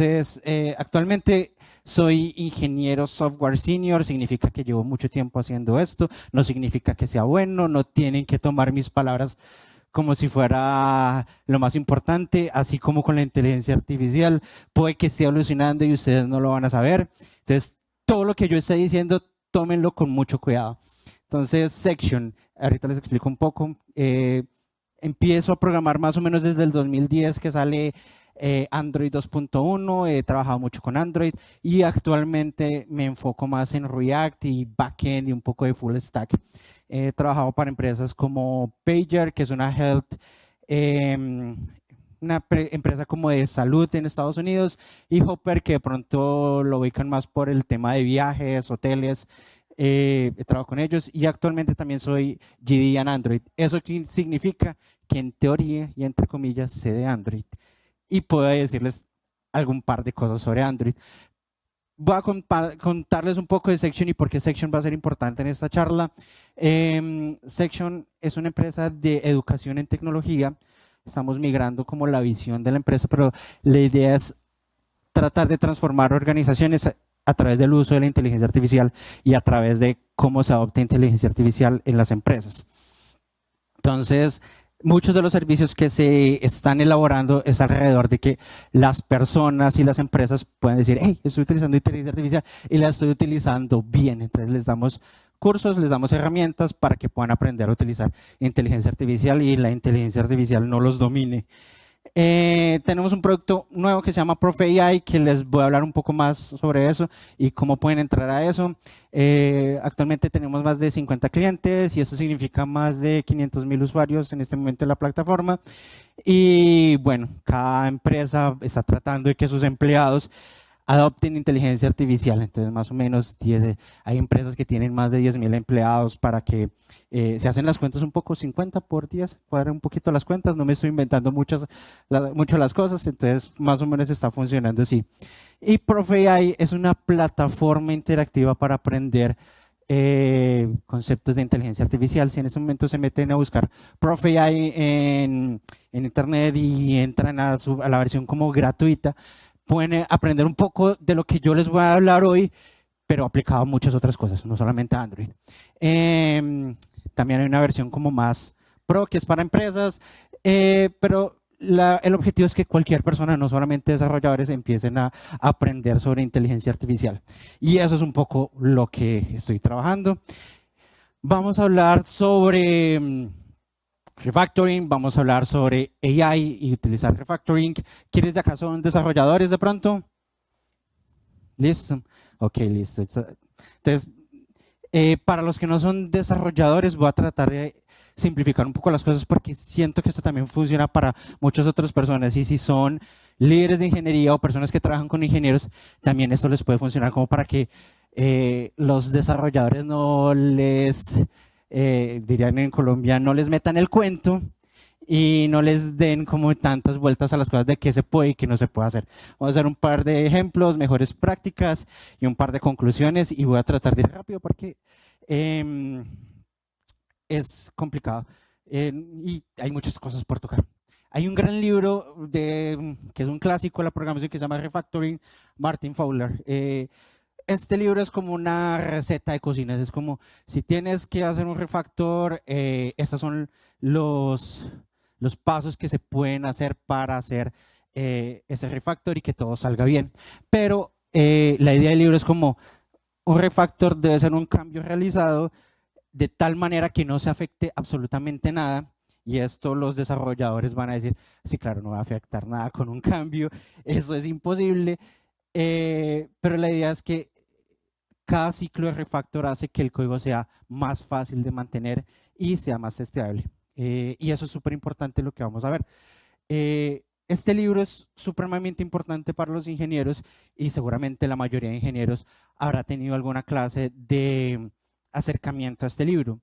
Entonces, actualmente soy ingeniero software senior, significa que llevo mucho tiempo haciendo esto, no significa que sea bueno, no tienen que tomar mis palabras como si fuera lo más importante, así como con la inteligencia artificial, puede que esté alucinando y ustedes no lo van a saber. Entonces, todo lo que yo esté diciendo, tómenlo con mucho cuidado. Entonces, Section, ahorita les explico un poco. Empiezo a programar más o menos desde el 2010 que sale Android 2.1, he trabajado mucho con Android y actualmente me enfoco más en React y backend y un poco de full stack. He trabajado para empresas como Pager, que es una health, empresa como de salud en Estados Unidos, y Hopper, que de pronto lo ubican más por el tema de viajes, hoteles. He trabajado con ellos y actualmente también soy GD en Android. Eso significa que en teoría y entre comillas sé de Android y puedo decirles algún par de cosas sobre Android. Voy a contarles un poco de Section y por qué Section va a ser importante en esta charla. Section es una empresa de educación en tecnología. Estamos migrando como la visión de la empresa, pero la idea es tratar de transformar organizaciones a través del uso de la inteligencia artificial y a través de cómo se adopta inteligencia artificial en las empresas. Entonces, muchos de los servicios que se están elaborando es alrededor de que las personas y las empresas pueden decir, hey, estoy utilizando inteligencia artificial y la estoy utilizando bien. Entonces, les damos cursos, les damos herramientas para que puedan aprender a utilizar inteligencia artificial y la inteligencia artificial no los domine. Tenemos un producto nuevo que se llama Profe AI, que les voy a hablar un poco más sobre eso y cómo pueden entrar a eso. Actualmente tenemos más de 50 clientes y eso significa más de 500,000 usuarios en este momento en la plataforma. Y bueno, cada empresa está tratando de que sus empleados adopten inteligencia artificial. Entonces, más o menos hay empresas que tienen más de 10,000 empleados para que se hacen las cuentas un poco, 50 por 10, cuadran un poquito las cuentas, no me estoy inventando mucho las cosas, entonces más o menos está funcionando así. Y Profe AI es una plataforma interactiva para aprender conceptos de inteligencia artificial. Si en este momento se meten a buscar Profe AI en internet y entran a la versión como gratuita, pueden aprender un poco de lo que yo les voy a hablar hoy, pero aplicado a muchas otras cosas, no solamente a Android. También hay una versión como más pro, que es para empresas, pero el objetivo es que cualquier persona, no solamente desarrolladores, empiecen a aprender sobre inteligencia artificial. Y eso es un poco lo que estoy trabajando. Vamos a hablar sobre refactoring, vamos a hablar sobre AI y utilizar refactoring. ¿Quiénes de acá son desarrolladores de pronto? ¿Listo? Ok, listo. Entonces, para los que no son desarrolladores, voy a tratar de simplificar un poco las cosas porque siento que esto también funciona para muchas otras personas y si son líderes de ingeniería o personas que trabajan con ingenieros, también esto les puede funcionar como para que los desarrolladores no les, dirían en Colombia, no les metan el cuento y no les den como tantas vueltas a las cosas de qué se puede y qué no se puede hacer. Vamos a hacer un par de ejemplos, mejores prácticas y un par de conclusiones y voy a tratar de ir rápido porque es complicado y hay muchas cosas por tocar. Hay un gran libro que es un clásico de la programación que se llama Refactoring, Martin Fowler. Este libro es como una receta de cocina, es como si tienes que hacer un refactor, estos son los pasos que se pueden hacer para hacer ese refactor y que todo salga bien. Pero la idea del libro es como un refactor debe ser un cambio realizado de tal manera que no se afecte absolutamente nada. Y esto los desarrolladores van a decir, sí, claro, no va a afectar nada con un cambio, eso es imposible. Pero la idea es que cada ciclo de refactor hace que el código sea más fácil de mantener y sea más testeable. Y eso es súper importante lo que vamos a ver. Este libro es supremamente importante para los ingenieros y seguramente la mayoría de ingenieros habrá tenido alguna clase de acercamiento a este libro.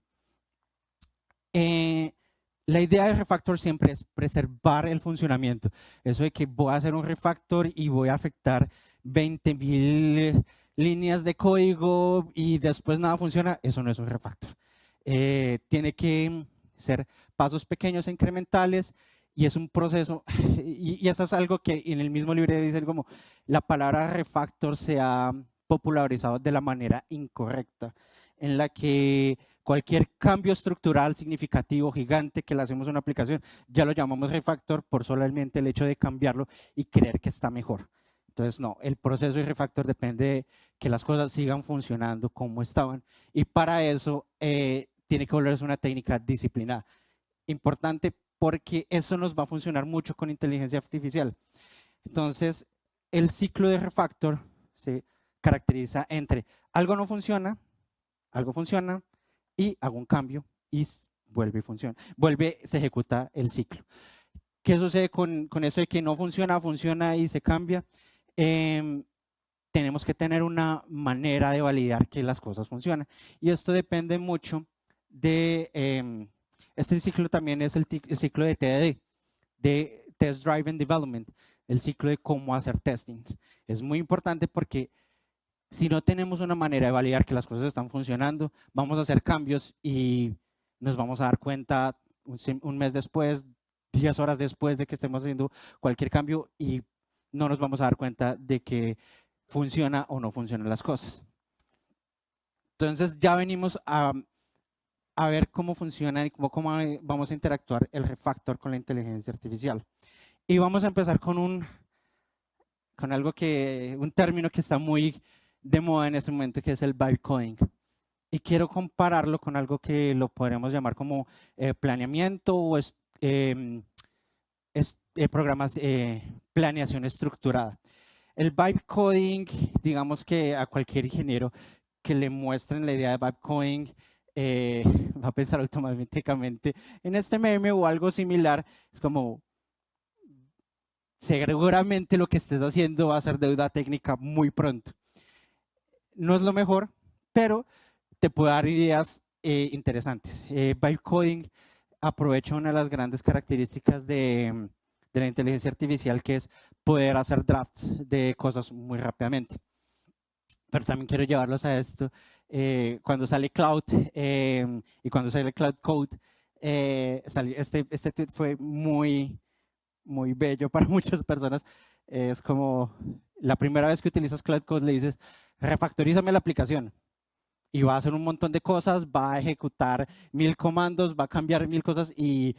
La idea de refactor siempre es preservar el funcionamiento. Eso de que voy a hacer un refactor y voy a afectar 20,000 líneas de código y después nada funciona, eso no es un refactor. Tiene que ser pasos pequeños e incrementales y es un proceso, y eso es algo que en el mismo libro dicen como la palabra refactor se ha popularizado de la manera incorrecta, en la que cualquier cambio estructural significativo, gigante, que le hacemos a una aplicación, ya lo llamamos refactor por solamente el hecho de cambiarlo y creer que está mejor. Entonces, no, el proceso de refactor depende de que las cosas sigan funcionando como estaban, y para eso tiene que volverse una técnica disciplinada. Importante porque eso nos va a funcionar mucho con inteligencia artificial. Entonces, el ciclo de refactor se caracteriza entre algo no funciona, algo funciona y hago un cambio y vuelve y funciona. Vuelve, se ejecuta el ciclo. ¿Qué sucede con eso de que no funciona, funciona y se cambia? Tenemos que tener una manera de validar que las cosas funcionan. Y esto depende mucho de... este ciclo también es el ciclo de TDD, de Test Driven Development, el ciclo de cómo hacer testing. Es muy importante porque si no tenemos una manera de validar que las cosas están funcionando, vamos a hacer cambios y nos vamos a dar cuenta un mes después, 10 horas después de que estemos haciendo cualquier cambio y no nos vamos a dar cuenta de que funciona o no funcionan las cosas. Entonces ya venimos a ver cómo funciona y cómo vamos a interactuar el refactor con la inteligencia artificial. Y vamos a empezar con algo un término que está muy de moda en este momento, que es el vibe coding. Y quiero compararlo con algo que lo podríamos llamar como planeamiento o planeación estructurada. El vibe coding, digamos que a cualquier ingeniero que le muestren la idea de vibe coding, va a pensar automáticamente en este meme o algo similar. Es como, seguramente lo que estés haciendo va a ser deuda técnica muy pronto. No es lo mejor, pero te puede dar ideas interesantes. Vibe coding aprovecha una de las grandes características de la inteligencia artificial, que es poder hacer drafts de cosas muy rápidamente. Pero también quiero llevarlos a esto. Cuando sale Cloud y cuando sale Cloud Code, este tweet fue muy bello para muchas personas. Es como la primera vez que utilizas Cloud Code le dices, refactorízame la aplicación. Y va a hacer un montón de cosas, va a ejecutar 1000 comandos, va a cambiar 1000 cosas y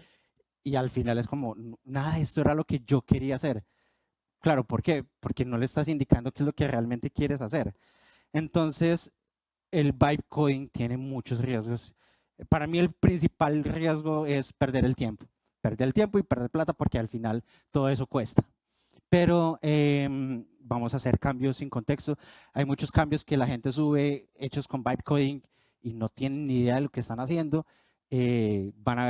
al final es como, nada, esto era lo que yo quería hacer. Claro, ¿por qué? Porque no le estás indicando qué es lo que realmente quieres hacer. Entonces, el vibe coding tiene muchos riesgos. Para mí el principal riesgo es perder el tiempo. Perder el tiempo y perder plata porque al final todo eso cuesta. Pero vamos a hacer cambios sin contexto. Hay muchos cambios que la gente sube hechos con vibe coding y no tienen ni idea de lo que están haciendo. Van a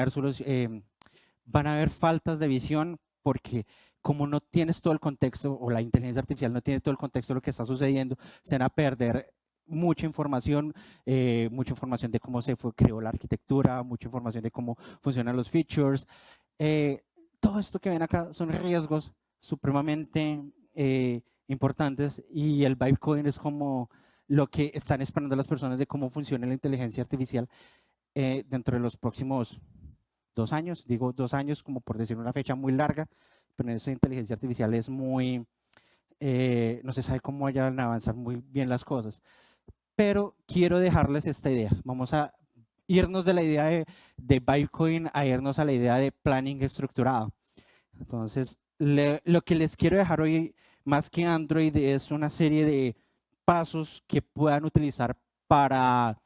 haber faltas de visión porque como no tienes todo el contexto o la inteligencia artificial no tiene todo el contexto de lo que está sucediendo, se van a perder mucha información de cómo se creó la arquitectura, mucha información de cómo funcionan los features. Todo esto que ven acá son riesgos supremamente importantes y el vibe coding es como lo que están esperando las personas de cómo funciona la inteligencia artificial dentro de los próximos 2 años. Digo 2 años como por decir una fecha muy larga, pero en esa inteligencia artificial es muy, no se sabe cómo vayan a avanzar muy bien las cosas. Pero quiero dejarles esta idea. Vamos a irnos de la idea de vibe coding a irnos a la idea de planning estructurado. Entonces, lo que les quiero dejar hoy, más que Android, es una serie de pasos que puedan utilizar para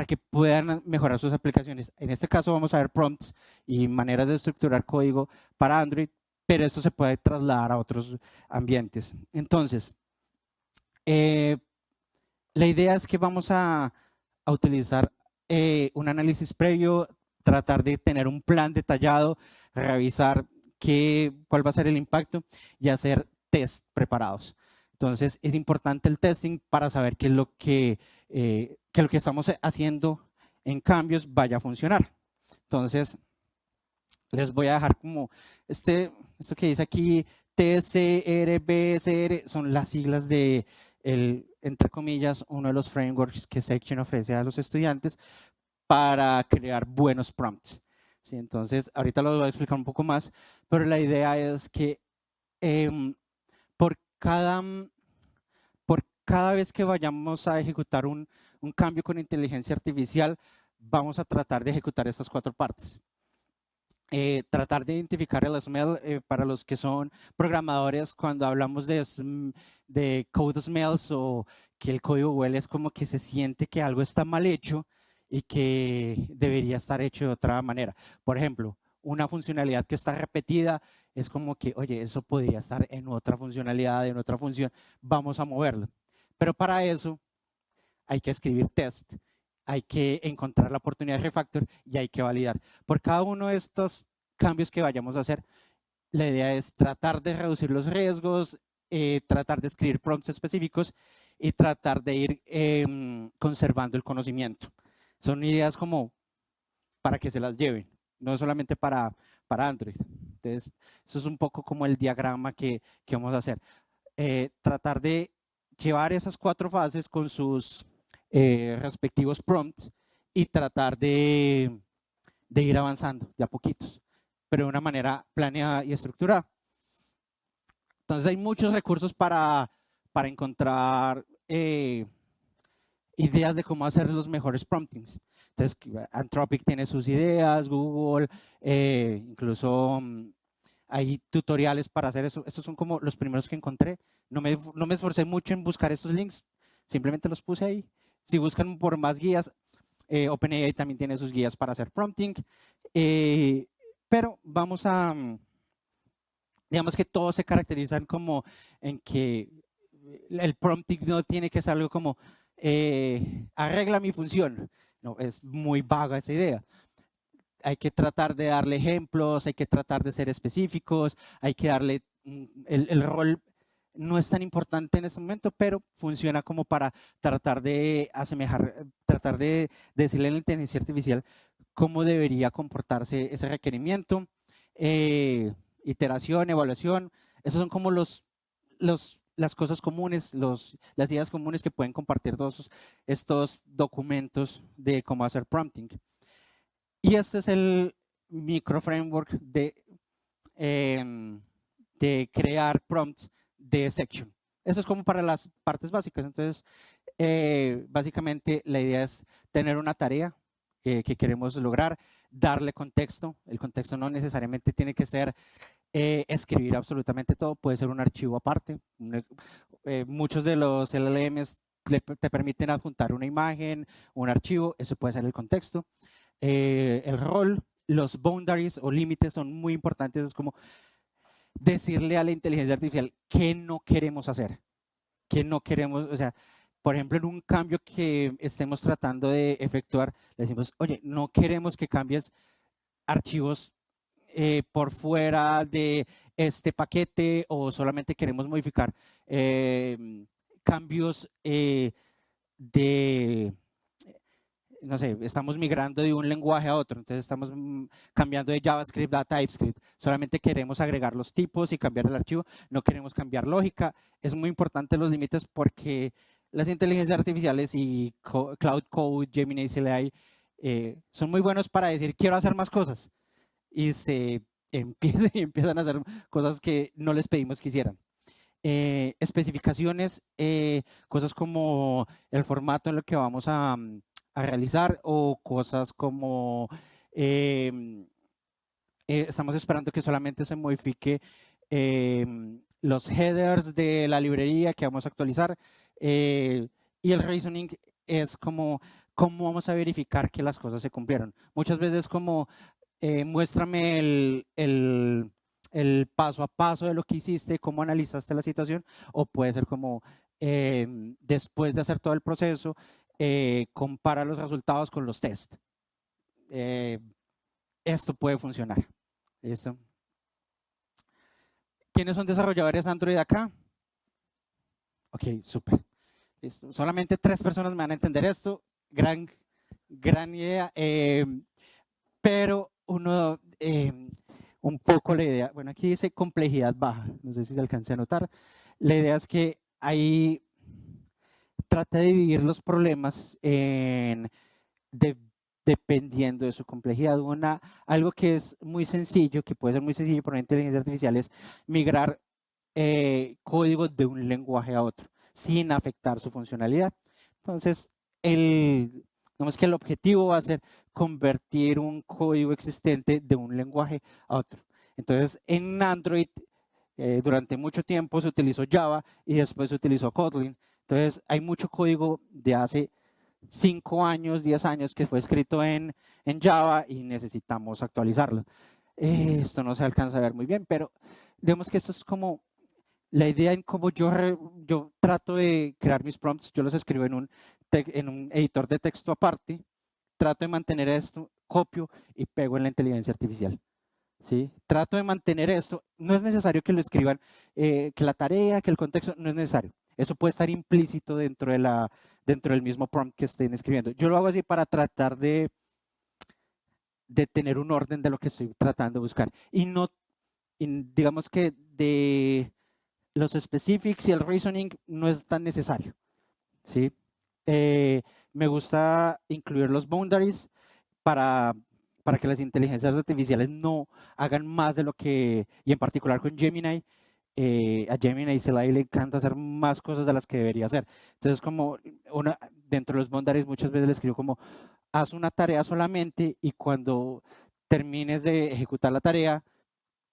que puedan mejorar sus aplicaciones. En este caso vamos a ver prompts y maneras de estructurar código para Android, pero esto se puede trasladar a otros ambientes. Entonces, la idea es que vamos a utilizar un análisis previo, tratar de tener un plan detallado, revisar cuál va a ser el impacto y hacer test preparados. Entonces, es importante el testing para saber qué es lo que estamos haciendo en cambios vaya a funcionar. Entonces, les voy a dejar como esto que dice aquí, TCRBSR, son las siglas de entre comillas, uno de los frameworks que Section ofrece a los estudiantes para crear buenos prompts. ¿sí? Entonces, ahorita lo voy a explicar un poco más, pero la idea es que por cada vez que vayamos a ejecutar un cambio con inteligencia artificial, vamos a tratar de ejecutar estas 4 partes. Tratar de identificar el smell para los que son programadores. Cuando hablamos de code smells o que el código huele, es como que se siente que algo está mal hecho y que debería estar hecho de otra manera. Por ejemplo, una funcionalidad que está repetida es como que, oye, eso podría estar en otra funcionalidad, en otra función, vamos a moverlo. Pero para eso hay que escribir test, hay que encontrar la oportunidad de refactor y hay que validar. Por cada uno de estos cambios que vayamos a hacer, la idea es tratar de reducir los riesgos, tratar de escribir prompts específicos y tratar de ir conservando el conocimiento. Son ideas como para que se las lleven, no solamente para Android. Entonces, eso es un poco como el diagrama que vamos a hacer. Tratar de llevar esas 4 fases con sus respectivos prompts y tratar de ir avanzando de a poquitos, pero de una manera planeada y estructurada. Entonces hay muchos recursos para encontrar ideas de cómo hacer los mejores promptings. Entonces, Anthropic tiene sus ideas, Google, incluso hay tutoriales para hacer eso. Estos son como los primeros que encontré. No me esforcé mucho en buscar estos links, simplemente los puse ahí. Si buscan por más guías, OpenAI también tiene sus guías para hacer prompting. Pero vamos a, digamos que todos se caracterizan como en que el prompting no tiene que ser algo como arregla mi función. No, es muy vaga esa idea. Hay que tratar de darle ejemplos, hay que tratar de ser específicos, hay que darle el rol. No es tan importante en este momento, pero funciona como para tratar de asemejar, tratar de decirle a la inteligencia artificial cómo debería comportarse ese requerimiento. Iteración, evaluación, esos son como las cosas comunes, las ideas comunes que pueden compartir todos estos documentos de cómo hacer prompting. Y este es el micro framework de crear prompts de section. Eso es como para las partes básicas. Entonces, básicamente la idea es tener una tarea que queremos lograr, darle contexto. El contexto no necesariamente tiene que ser escribir absolutamente todo, puede ser un archivo aparte. Muchos de los LLMs te permiten adjuntar una imagen, un archivo, eso puede ser el contexto. El rol, los boundaries o límites son muy importantes, es como decirle a la inteligencia artificial qué no queremos hacer, qué no queremos, o sea, por ejemplo, en un cambio que estemos tratando de efectuar, le decimos, oye, no queremos que cambies archivos por fuera de este paquete o solamente queremos modificar cambios de, no sé, estamos migrando de un lenguaje a otro, entonces estamos cambiando de JavaScript a TypeScript, solamente queremos agregar los tipos y cambiar el archivo, no queremos cambiar lógica. Es muy importante los límites porque las inteligencias artificiales y Cloud Code, Gemini, CLI son muy buenos para decir quiero hacer más cosas y empiezan a hacer cosas que no les pedimos que hicieran. Especificaciones, cosas como el formato en lo que vamos a realizar o cosas como estamos esperando que solamente se modifique los headers de la librería que vamos a actualizar y el reasoning es como cómo vamos a verificar que las cosas se cumplieron. Muchas veces como muéstrame el paso a paso de lo que hiciste, cómo analizaste la situación, o puede ser como después de hacer todo el proceso, compara los resultados con los test. Esto puede funcionar. ¿Listo? ¿Quiénes son desarrolladores Android acá? Ok, súper. Listo. Solamente 3 personas me van a entender esto. Gran idea. Pero uno, un poco la idea, bueno, aquí dice complejidad baja, no sé si se alcance a notar. La idea es que ahí trata de dividir los problemas de dependiendo de su complejidad. Algo que es muy sencillo, que puede ser muy sencillo para una inteligencia artificial, es migrar código de un lenguaje a otro, sin afectar su funcionalidad. Entonces, digamos que el objetivo va a ser convertir un código existente de un lenguaje a otro. Entonces, en Android, durante mucho tiempo se utilizó Java y después se utilizó Kotlin. Entonces, hay mucho código de hace 5 años, 10 años que fue escrito en Java y necesitamos actualizarlo. Esto no se alcanza a ver muy bien, pero digamos que esto es como la idea en cómo yo trato de crear mis prompts. Yo los escribo en un editor de texto aparte, trato de mantener esto, copio y pego en la inteligencia artificial. ¿Sí? Trato de mantener esto. No es necesario que lo escriban, que la tarea, que el contexto, no es necesario. Eso puede estar implícito dentro del mismo prompt que estén escribiendo. Yo lo hago así para tratar de tener un orden de lo que estoy tratando de buscar. Digamos que de los specifics y el reasoning no es tan necesario. ¿Sí? Me gusta incluir los boundaries para que las inteligencias artificiales no hagan más de lo que, y en particular con Gemini, a Gemini le encanta hacer más cosas de las que debería hacer. Entonces, como dentro de los boundaries muchas veces le escribo como, haz una tarea solamente y cuando termines de ejecutar la tarea,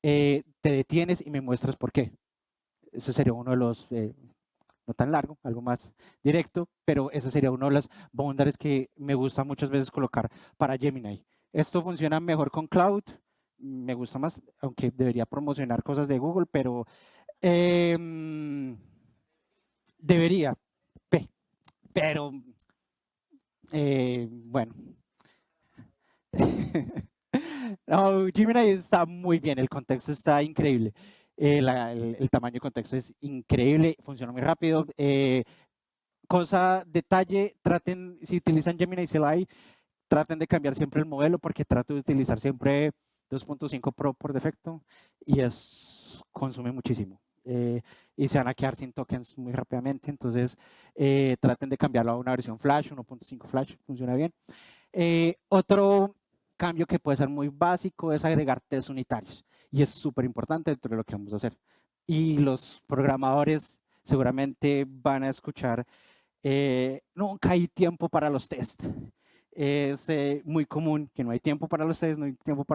te detienes y me muestras por qué. Eso sería uno de los, no tan largo, algo más directo, pero eso sería uno de los boundaries que me gusta muchas veces colocar para Gemini. Esto funciona mejor con Cloud, me gusta más, aunque debería promocionar cosas de Google, pero debería, pero bueno. No, Gemini está muy bien, el contexto está increíble. El tamaño de contexto es increíble, funciona muy rápido. Detalle, si utilizan Gemini CLI, traten de cambiar siempre el modelo porque trato de utilizar siempre 2.5 Pro por defecto y consume muchísimo. Y se van a quedar sin tokens muy rápidamente, entonces traten de cambiarlo a una versión Flash, 1.5 Flash, funciona bien. Otro cambio que puede ser muy básico es agregar test unitarios y es súper importante dentro de lo que vamos a hacer. Y los programadores seguramente van a escuchar, nunca hay tiempo para los tests. Es muy común que no hay tiempo para los tests, no hay tiempo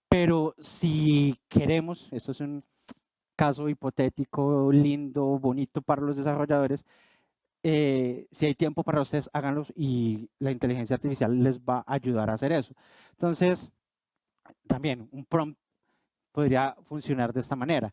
pero si queremos, esto es un caso hipotético, lindo, bonito para los desarrolladores, si hay tiempo para ustedes, háganlos y la inteligencia artificial les va a ayudar a hacer eso. Entonces, también un prompt podría funcionar de esta manera.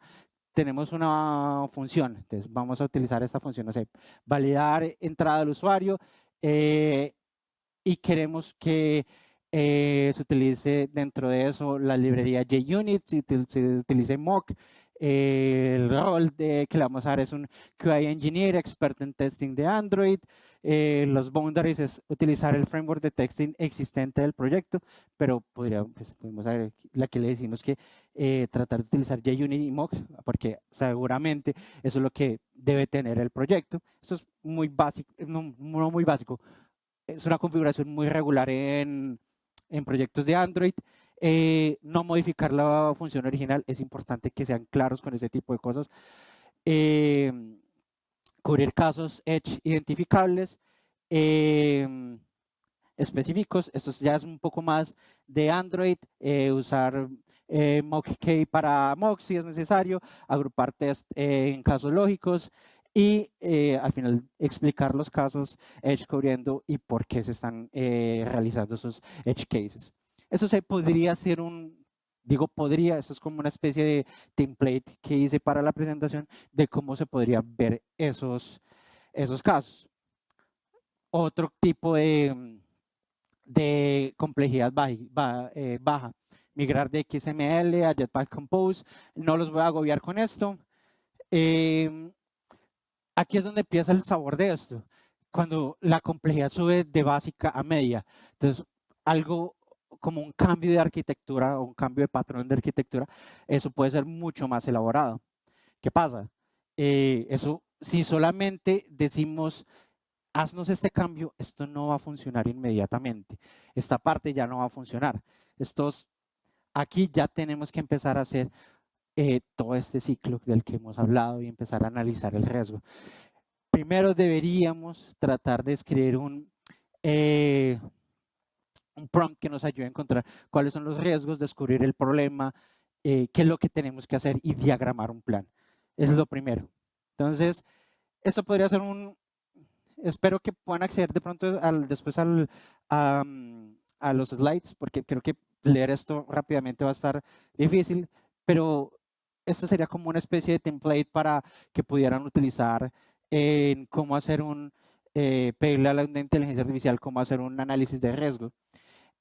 Tenemos una función, entonces vamos a utilizar esta función, no sé, validar entrada del usuario y queremos que se utilice dentro de eso la librería JUnit, se utilice mock. El rol que le vamos a dar es un QA Engineer, experto en testing de Android. Los boundaries es utilizar el framework de testing existente del proyecto, pero podemos ver, la que le decimos que tratar de utilizar JUnit y mock, porque seguramente eso es lo que debe tener el proyecto. Eso es muy básico, no muy básico, es una configuración muy regular en proyectos de Android. No modificar la función original, es importante que sean claros con ese tipo de cosas. Cubrir casos edge identificables, específicos. Esto ya es un poco más de Android. Usar mock-k para mock si es necesario, agrupar test en casos lógicos y al final explicar los casos edge cubriendo y por qué se están realizando esos edge cases. Eso se podría hacer podría, eso es como una especie de template que hice para la presentación de cómo se podría ver esos casos. Otro tipo de complejidad baja. Migrar de XML a Jetpack Compose. No los voy a agobiar con esto. Aquí es donde empieza el sabor de esto. Cuando la complejidad sube de básica a media. Entonces, algo como un cambio de arquitectura o un cambio de patrón de arquitectura, eso puede ser mucho más elaborado. ¿Qué pasa? Eso, si solamente decimos haznos este cambio, esto no va a funcionar inmediatamente. Esta parte ya no va a funcionar. Aquí ya tenemos que empezar a hacer todo este ciclo del que hemos hablado y empezar a analizar el riesgo. Primero deberíamos tratar de escribir un prompt que nos ayude a encontrar cuáles son los riesgos, descubrir el problema, qué es lo que tenemos que hacer y diagramar un plan. Eso es lo primero. Entonces, esto podría ser espero que puedan acceder de pronto después a los slides, porque creo que leer esto rápidamente va a estar difícil, pero esto sería como una especie de template para que pudieran utilizar en cómo hacer pedirle a la inteligencia artificial cómo hacer un análisis de riesgo.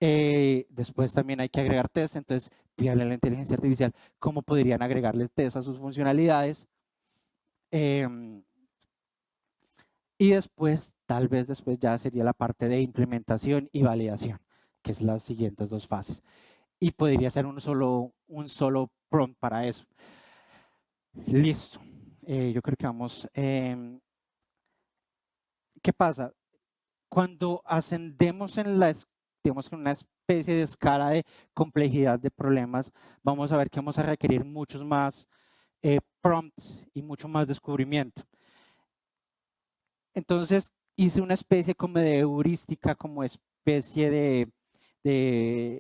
Después también hay que agregar test, entonces pídale a la inteligencia artificial cómo podrían agregarle test a sus funcionalidades. Y después, tal vez después ya sería la parte de implementación y validación, que es las siguientes dos fases. Y podría ser un solo prompt para eso. Listo. Yo creo que vamos. ¿Qué pasa? Cuando ascendemos digamos, con una especie de escala de complejidad de problemas, vamos a ver que vamos a requerir muchos más prompts y mucho más descubrimiento. Entonces hice una especie como de heurística, como especie de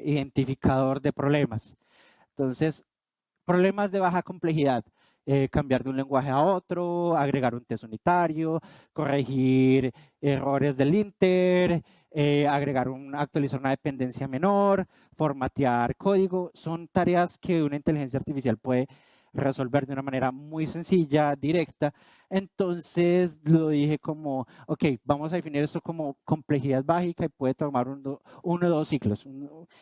identificador de problemas. Entonces, problemas de baja complejidad. Cambiar de un lenguaje a otro, agregar un test unitario, corregir errores del linter, actualizar una dependencia menor, formatear código. Son tareas que una inteligencia artificial puede resolver de una manera muy sencilla, directa. Entonces lo dije como, ok, vamos a definir esto como complejidad básica y puede tomar uno o dos ciclos.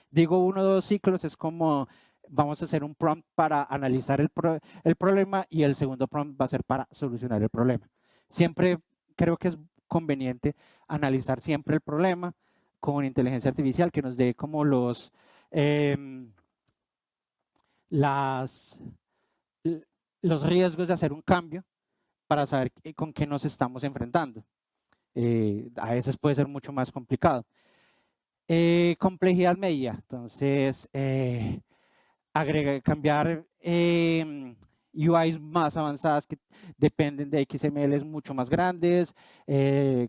Digo uno o dos ciclos, es como vamos a hacer un prompt para analizar el problema y el segundo prompt va a ser para solucionar el problema. Siempre creo que es conveniente analizar siempre el problema con inteligencia artificial que nos dé como los riesgos de hacer un cambio para saber con qué nos estamos enfrentando. A veces puede ser mucho más complicado. Complejidad media, entonces cambiar UIs más avanzadas que dependen de XMLs mucho más grandes,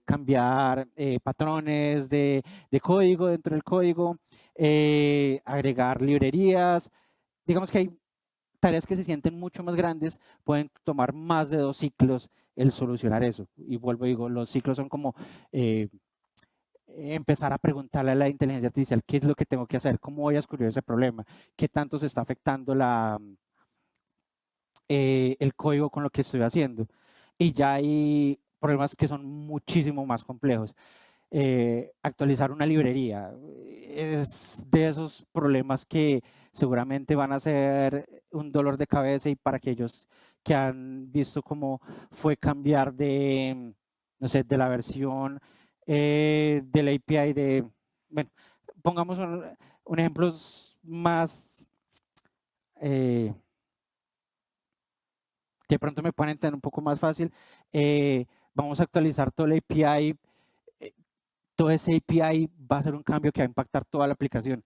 cambiar patrones de código dentro del código, agregar librerías. Digamos que hay tareas que se sienten mucho más grandes, pueden tomar más de 2 ciclos el solucionar eso. Y vuelvo y digo, los ciclos son como empezar a preguntarle a la inteligencia artificial qué es lo que tengo que hacer, cómo voy a descubrir ese problema, qué tanto se está afectando el código con lo que estoy haciendo. Y ya hay problemas que son muchísimo más complejos. Actualizar una librería es de esos problemas que seguramente van a ser un dolor de cabeza, y para aquellos que han visto cómo fue cambiar no sé, de la versión del API bueno, pongamos un ejemplo más que de pronto me pueden entender un poco más fácil. Vamos a actualizar todo el API. Todo ese API va a ser un cambio que va a impactar toda la aplicación.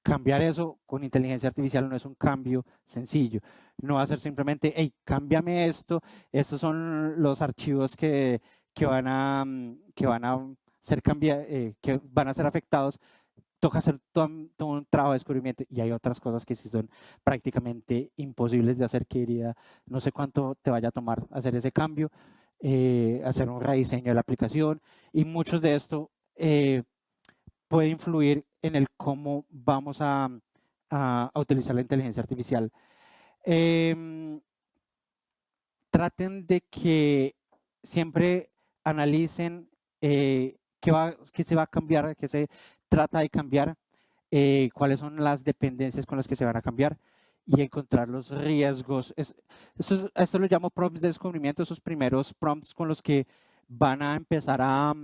Cambiar eso con inteligencia artificial no es un cambio sencillo. No va a ser simplemente, hey, cámbiame esto. Estos son los archivos que van a ser que van a ser afectados. Toca hacer todo un trabajo de descubrimiento, y hay otras cosas que sí son prácticamente imposibles de hacer, que diría, no sé cuánto te vaya a tomar hacer ese cambio, hacer un rediseño de la aplicación, y muchos de esto puede influir en el cómo vamos a utilizar la inteligencia artificial. Traten de que siempre analicen qué se va a cambiar, qué se trata de cambiar, cuáles son las dependencias con las que se van a cambiar, y encontrar los riesgos. Esto lo llamo prompts de descubrimiento, esos primeros prompts con los que van a empezar a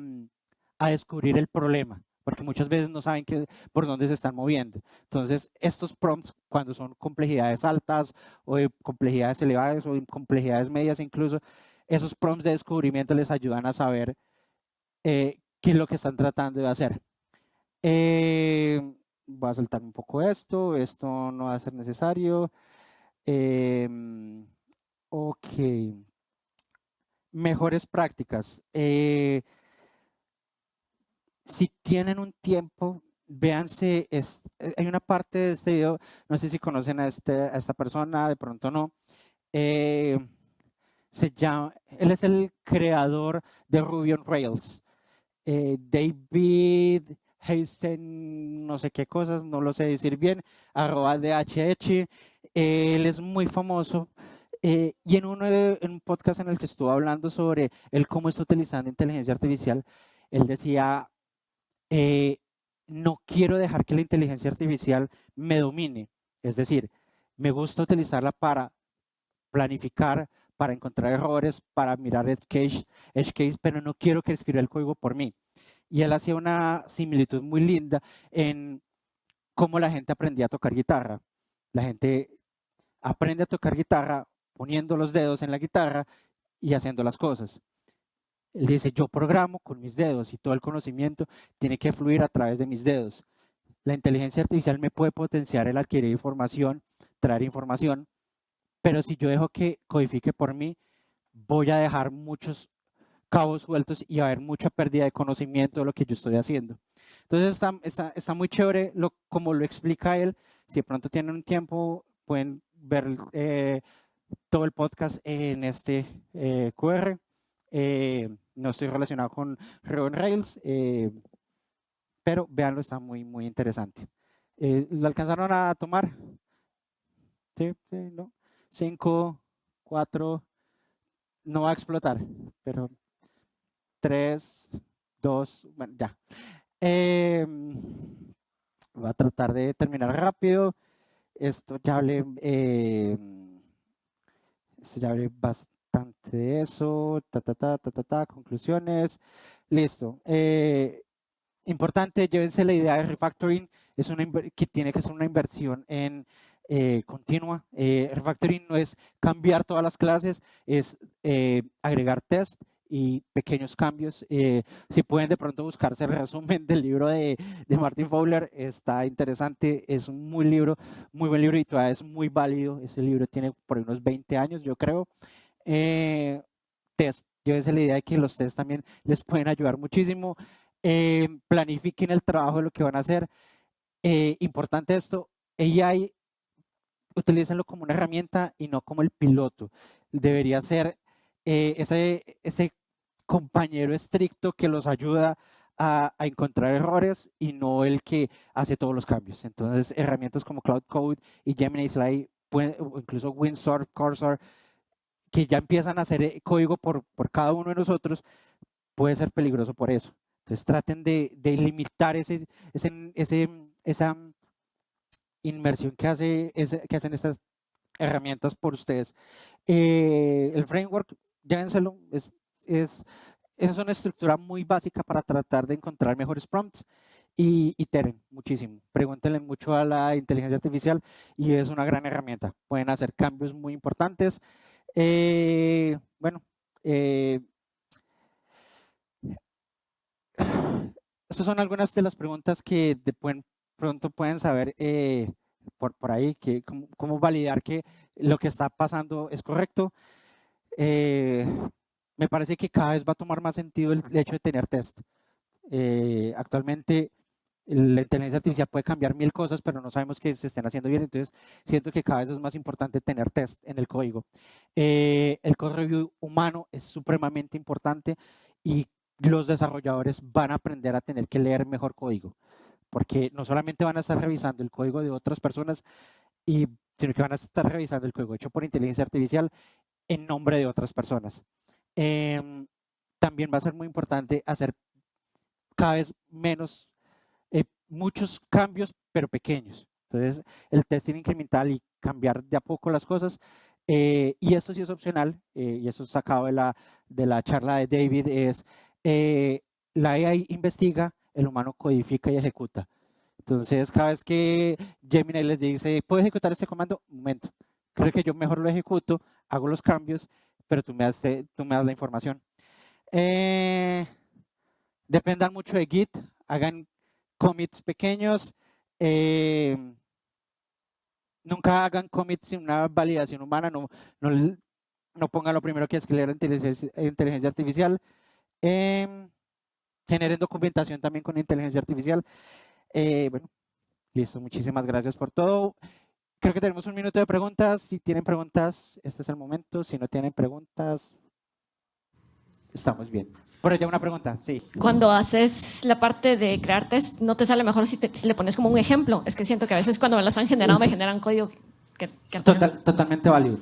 descubrir el problema, porque muchas veces no saben por dónde se están moviendo. Entonces, estos prompts, cuando son complejidades altas o de complejidades elevadas o de complejidades medias incluso, esos prompts de descubrimiento les ayudan a saber qué es lo que están tratando de hacer. Voy a saltar un poco esto no va a ser necesario. Ok, mejores prácticas. Si tienen un tiempo, véanse, hay una parte de este video, no sé si conocen a esta persona, de pronto no. Él es el creador de Ruby on Rails. David Heisen, no sé qué cosas, no lo sé decir bien, @DHH. Él es muy famoso. Y en un podcast en el que estuvo hablando sobre él cómo está utilizando inteligencia artificial, él decía, no quiero dejar que la inteligencia artificial me domine. Es decir, me gusta utilizarla para planificar, para encontrar errores, para mirar edge case, pero no quiero que escriba el código por mí. Y él hacía una similitud muy linda en cómo la gente aprendía a tocar guitarra. La gente aprende a tocar guitarra poniendo los dedos en la guitarra y haciendo las cosas. Él dice, yo programo con mis dedos y todo el conocimiento tiene que fluir a través de mis dedos. La inteligencia artificial me puede potenciar el adquirir información, traer información, pero si yo dejo que codifique por mí, voy a dejar muchos cabos sueltos y va a haber mucha pérdida de conocimiento de lo que yo estoy haciendo. Entonces está muy chévere como lo explica él. Si de pronto tienen un tiempo, pueden ver todo el podcast en este QR. No estoy relacionado con Ruby on Rails, pero véanlo, está muy, muy interesante. ¿Lo alcanzaron a tomar? Sí, ¿no? 5, 4, no va a explotar, pero 3, 2, bueno, ya. Voy a tratar de terminar rápido. Esto ya hablé, bastante de eso. Conclusiones. Listo. Importante, llévense la idea de refactoring, que tiene que ser una inversión en continua. Refactoring no es cambiar todas las clases, es agregar test y pequeños cambios. Si pueden de pronto buscarse el resumen del libro de Martin Fowler, está interesante, es un muy buen libro y todavía es muy válido. Ese libro tiene por unos 20 años, yo creo. Test, llévense la idea de que los test también les pueden ayudar muchísimo. Planifiquen el trabajo de lo que van a hacer. Importante esto, AI, utilícenlo como una herramienta y no como el piloto. Debería ser ese compañero estricto que los ayuda a encontrar errores y no el que hace todos los cambios. Entonces, herramientas como Cloud Code y Gemini Slide, o incluso Windsurf, Cursor, que ya empiezan a hacer código por cada uno de nosotros, puede ser peligroso por eso. Entonces traten de limitar esa inmersión que hacen estas herramientas por ustedes. El framework, llévenselo, es una estructura muy básica para tratar de encontrar mejores prompts y iteren muchísimo. Pregúntenle mucho a la inteligencia artificial y es una gran herramienta. Pueden hacer cambios muy importantes. Bueno, estas son algunas de las preguntas que pronto pueden saber por ahí, cómo validar que lo que está pasando es correcto. Me parece que cada vez va a tomar más sentido el hecho de tener test. Actualmente la inteligencia artificial puede cambiar 1000 cosas, pero no sabemos que se estén haciendo bien, entonces siento que cada vez es más importante tener test en el código. El code review humano es supremamente importante y los desarrolladores van a aprender a tener que leer mejor código, porque no solamente van a estar revisando el código de otras personas, sino que van a estar revisando el código hecho por inteligencia artificial en nombre de otras personas. También va a ser muy importante hacer cada vez muchos cambios, pero pequeños. Entonces, el testing incremental y cambiar de a poco las cosas. Y esto sí es opcional, y eso es sacado de la charla de David, es la AI investiga, el humano codifica y ejecuta. Entonces, cada vez que Gemini les dice, ¿puedo ejecutar este comando? Un momento, creo que yo mejor lo ejecuto, hago los cambios, pero tú me das la información. dependan mucho de Git, hagan commits pequeños, nunca hagan commits sin una validación humana, no pongan lo primero que escribir inteligencia artificial, generen documentación también con inteligencia artificial. Bueno, listo, muchísimas gracias por todo. Creo que tenemos un minuto de preguntas. Si tienen preguntas, este es el momento. Si no tienen preguntas, estamos bien. Por allá una pregunta, sí. Cuando haces la parte de crear test, ¿no te sale mejor si le pones como un ejemplo? Es que siento que a veces cuando me las han generado, me generan código que Totalmente válido.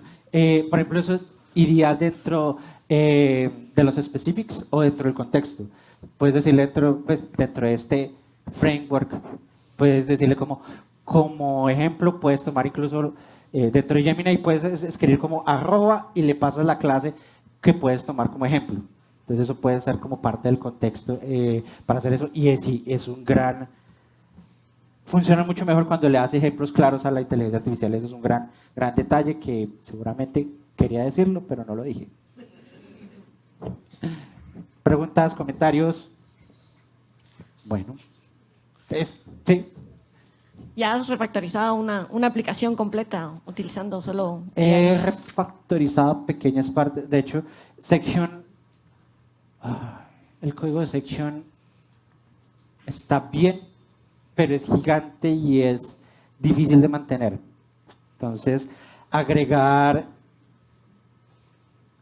Por ejemplo, eso iría dentro de los specifics o dentro del contexto. Puedes decirle dentro de este framework, puedes decirle como ejemplo, puedes tomar incluso dentro de Gemini, puedes escribir como @ y le pasas la clase que puedes tomar como ejemplo. Entonces eso puede ser como parte del contexto para hacer eso. Y es un gran... Funciona mucho mejor cuando le das ejemplos claros a la inteligencia artificial. Eso es un gran detalle que seguramente quería decirlo, pero no lo dije. ¿Preguntas, comentarios? Bueno. Sí. ¿Ya has refactorizado una aplicación completa utilizando solo...? He refactorizado pequeñas partes. De hecho, el código de Section está bien, pero es gigante y es difícil de mantener. Entonces,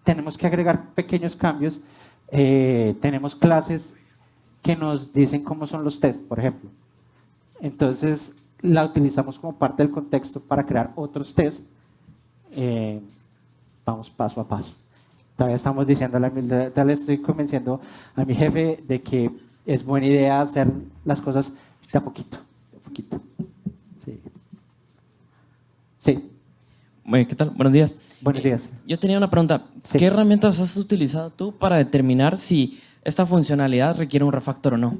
tenemos que agregar pequeños cambios. Tenemos clases que nos dicen cómo son los tests, por ejemplo. Entonces, la utilizamos como parte del contexto para crear otros tests. Vamos paso a paso. Todavía estamos diciéndole, le estoy convenciendo a mi jefe de que es buena idea hacer las cosas de a poquito. Sí. Sí. ¿Qué tal? Buenos días. Buenos días. Yo tenía una pregunta. Sí. ¿Qué herramientas has utilizado tú para determinar si esta funcionalidad requiere un refactor o no?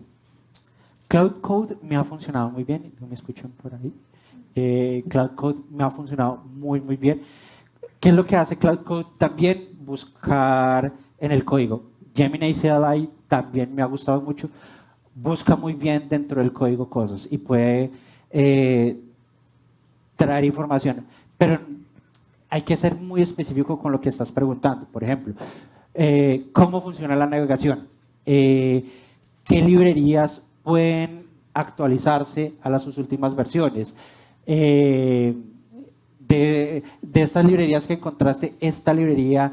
Cloud Code me ha funcionado muy bien. No me escuchan por ahí. Cloud Code me ha funcionado muy bien. ¿Qué es lo que hace Cloud Code? También buscar en el código. Gemini CLI también me ha gustado mucho. Busca muy bien dentro del código cosas y puede traer información. Pero hay que ser muy específico con lo que estás preguntando. Por ejemplo, ¿cómo funciona la navegación? ¿Qué librerías pueden actualizarse a sus últimas versiones? De estas librerías que encontraste, esta librería,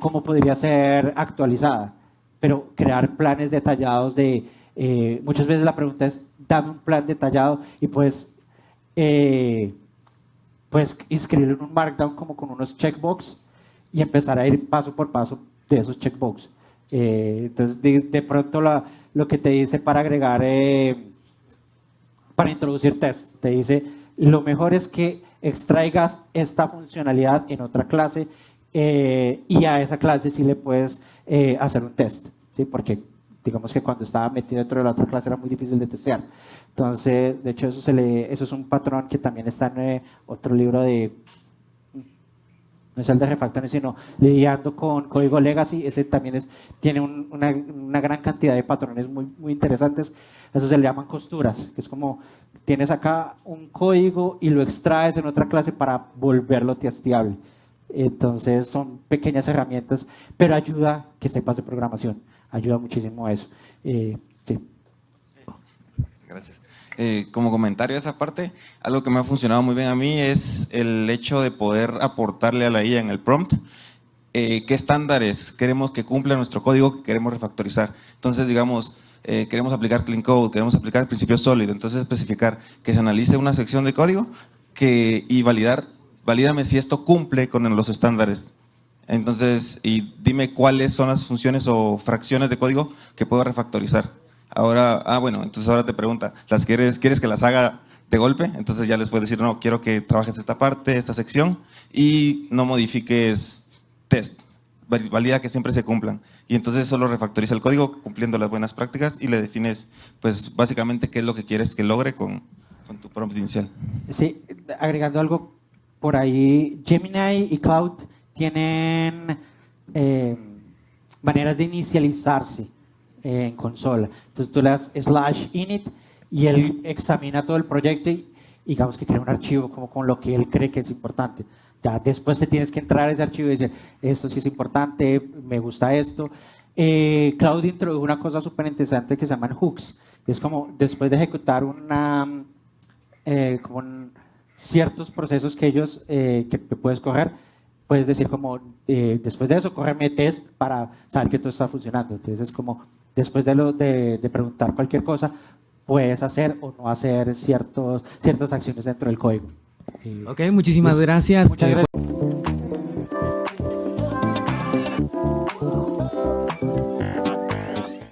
¿cómo podría ser actualizada? Pero crear planes detallados muchas veces la pregunta es, dame un plan detallado y puedes inscribirlo en un Markdown como con unos checkbox y empezar a ir paso por paso de esos checkbox. Entonces, de pronto lo que te dice para agregar, para introducir test, te dice, lo mejor es que extraigas esta funcionalidad en otra clase y a esa clase sí le puedes hacer un test, ¿sí? Porque digamos que cuando estaba metido dentro de la otra clase era muy difícil de testear. Entonces, de hecho, eso es un patrón que también está en otro libro no es el de refactoring, sino lidiando con código legacy. Ese también tiene una gran cantidad de patrones muy interesantes. Eso se le llaman costuras, que es como tienes acá un código y lo extraes en otra clase para volverlo testeable. Entonces son pequeñas herramientas, pero ayuda que sepas de programación. Ayuda muchísimo a eso. Sí. Gracias. Como comentario a esa parte, algo que me ha funcionado muy bien a mí es el hecho de poder aportarle a la IA en el prompt qué estándares queremos que cumpla nuestro código que queremos refactorizar. Entonces, digamos, queremos aplicar Clean Code, queremos aplicar el principio sólido, entonces especificar que se analice una sección de código y valídame si esto cumple con los estándares. Entonces, y dime cuáles son las funciones o fracciones de código que puedo refactorizar. Ahora, bueno, entonces ahora te pregunta, ¿quieres que las haga de golpe? Entonces ya les puedes decir, no, quiero que trabajes esta parte, esta sección y no modifiques test. Valida que siempre se cumplan. Y entonces solo refactoriza el código cumpliendo las buenas prácticas y le defines, pues, básicamente qué es lo que quieres que logre con tu prompt inicial. Sí, agregando algo por ahí, Gemini y Cloud tienen maneras de inicializarse en consola. Entonces tú le das /init y él examina todo el proyecto y digamos que crea un archivo como con lo que él cree que es importante. Ya después te tienes que entrar a ese archivo y decir, esto sí es importante, me gusta esto. Cloud introdujo una cosa súper interesante que se llaman hooks. Es como después de ejecutar ciertos procesos que ellos que puedes coger, puedes decir como después de eso córreme test para saber que todo está funcionando. Entonces es como después de preguntar cualquier cosa puedes hacer o no hacer ciertas acciones dentro del código. Ok, muchísimas gracias. Muchas gracias.